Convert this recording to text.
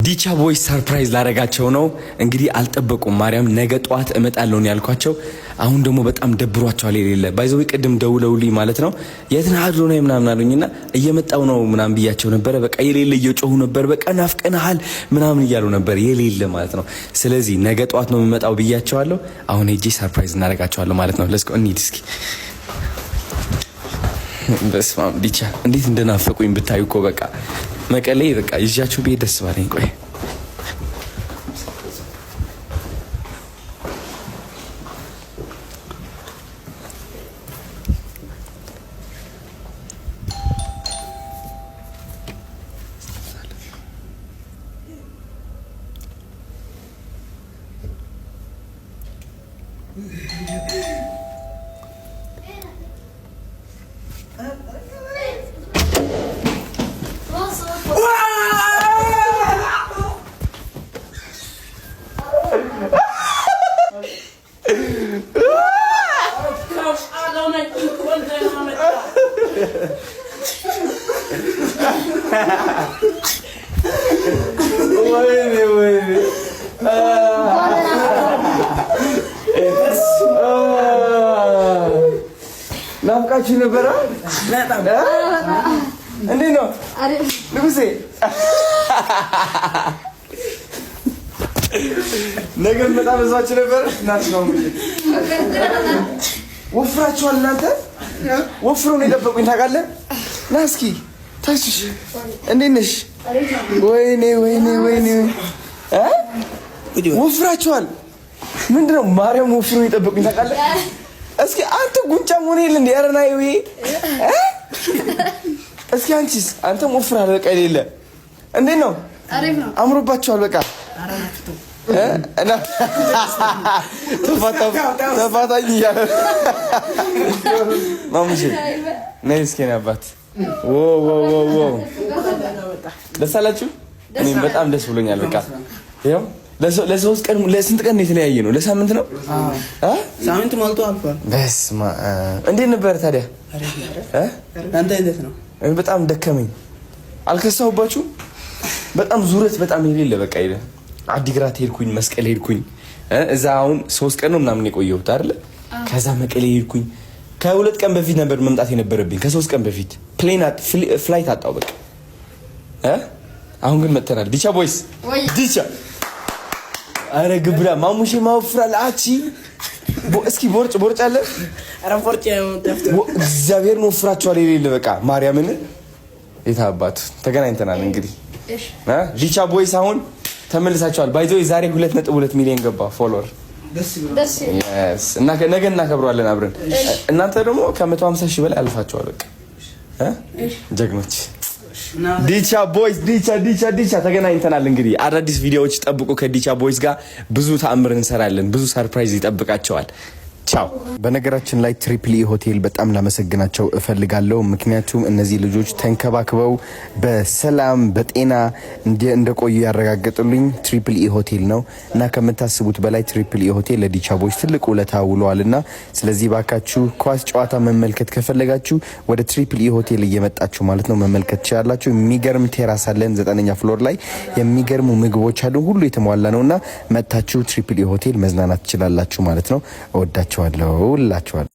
ዲቻ ቦይስ ሰርፕራይዝ ላረጋቸው ነው እንግዲህ አልጠበቁም። ማርያም ነገ ጧት እመጣለሁ ነው ያልኳቸው። አሁን ደግሞ በጣም ደብሯቸዋል። የሌለ ባይዘው ቅድም ደውለውልኝ ማለት ነው የት ነህ አድሮ ነው ምናምን አሉኝና እየመጣው ነው ምናምን ብያቸው ነበር። በቃ የሌለ እየጮሁ ነበር። በቃ ናፍቀናል ምናምን እያሉ ነበር የሌለ ማለት ነው። ስለዚህ ነገ ጧት ነው የምመጣው ብያቸዋለሁ። አሁን ሄጄ ሰርፕራይዝ እናረጋቸዋለሁ ማለት ነው። ለስኮ እንሂድ እስኪ። በስማም ዲቻ እንዴት እንደናፈቁኝ ብታዩ እኮ በቃ መቀሌ በቃ ይዣችሁ ቤት ደስ ባለኝ። ቆይ ናፍቃችሁ ነበረ? እንዴት ነው ንጉሴ? ነገም በጣም እዛችሁ ነበር። ወፍራችኋል እናንተ። ወፍሮ ነው የጠበቁኝ ታውቃለህ። ና እስኪ ታሽሽ። እንዴት ነሽ? ወይኔ ወይኔ ወይኔ ወፍራችኋል። ምንድነው ማርያም ወፍሮ ነው የጠበቁኝ ታውቃለህ። እስኪ አንተ ጉንጫ ሆነ ይል እንደ ያረናይ ወይ እስኪ አንቺስ አንተም ወፍራለህ። በቃ የሌለ እንዴት ነው? አሪፍ ነው። አምሮባችኋል። በቃ እና ተፋታኝ እያለ ማሙሽ ነይ እስኪ ነባት። ደስ አላችሁ? እኔም በጣም ደስ ብሎኛል። በቃ ይኸው ለሶስት ቀን ለስንት ቀን የተለያየ ነው? ለሳምንት ነው? ሳምንት ሞልቶ አልፏል። በስማ እንዴት ነበር ታዲያ? አንተ እንዴት ነው? በጣም ደከመኝ። አልከሳሁባችሁ? በጣም ዙረት በጣም የሌለ በቃ ይለ አዲግራት ሄድኩኝ፣ መስቀል ሄድኩኝ። እዛ አሁን 3 ቀን ነው ምናምን የቆየሁት አይደለ? ከዛ መቀሌ ሄድኩኝ። ከ2 ቀን በፊት ነበር መምጣት የነበረብኝ፣ ከ3 ቀን በፊት ፍላይት አጣው በቃ። አሁን ግን መጥተናል። ዲቻ ቦይስ ዲቻ አረ ግብራ ማሙሼ ማወፍራል። አቺ እስኪ ቦርጭ አለ። አረ ቦርጭ ነው እግዚአብሔር ነው ወፍራችኋል የሌለ በቃ ማርያምን የታባት ተገናኝተናል። እንግዲህ ዲቻ ቦይስ አሁን ተመልሳችኋል። ባይዘው የዛሬ 2.2 ሚሊዮን ገባ ፎሎወር። ደስ እና ነገ እናከብረዋለን አብረን። እናንተ ደግሞ ከ150 ሺህ በላይ አልፋችኋል። በቃ ጀግኖች ዲቻ ቦይስ ዲቻ ተገናኝተናል። እንግዲህ አዳዲስ ቪዲዮዎች ጠብቁ። ከዲቻ ቦይስ ጋር ብዙ ተአምር እንሰራለን። ብዙ ሰርፕራይዝ ይጠብቃቸዋል። ቻው። በነገራችን ላይ ትሪፕል ኢ ሆቴል በጣም ላመሰግናቸው እፈልጋለሁ። ምክንያቱም እነዚህ ልጆች ተንከባክበው በሰላም በጤና እንደቆዩ ያረጋገጡልኝ ትሪፕል ኢ ሆቴል ነው እና ከምታስቡት በላይ ትሪፕል ኢ ሆቴል ለዲቻ ቦይስ ትልቅ ውለታ ውለዋልና ስለዚህ ባካችሁ ኳስ ጨዋታ መመልከት ከፈለጋችሁ ወደ ትሪፕል ኢ ሆቴል እየመጣችሁ ማለት ነው መመልከት ትችላላችሁ። የሚገርም ቴራስ አለን 9ኛ ፍሎር ላይ የሚገርሙ ምግቦች አሉ። ሁሉ የተሟላ ነውና መጣችሁ ትሪፕል ኢ ሆቴል መዝናናት ትችላላችሁ ማለት ነው። እወዳችኋለሁ።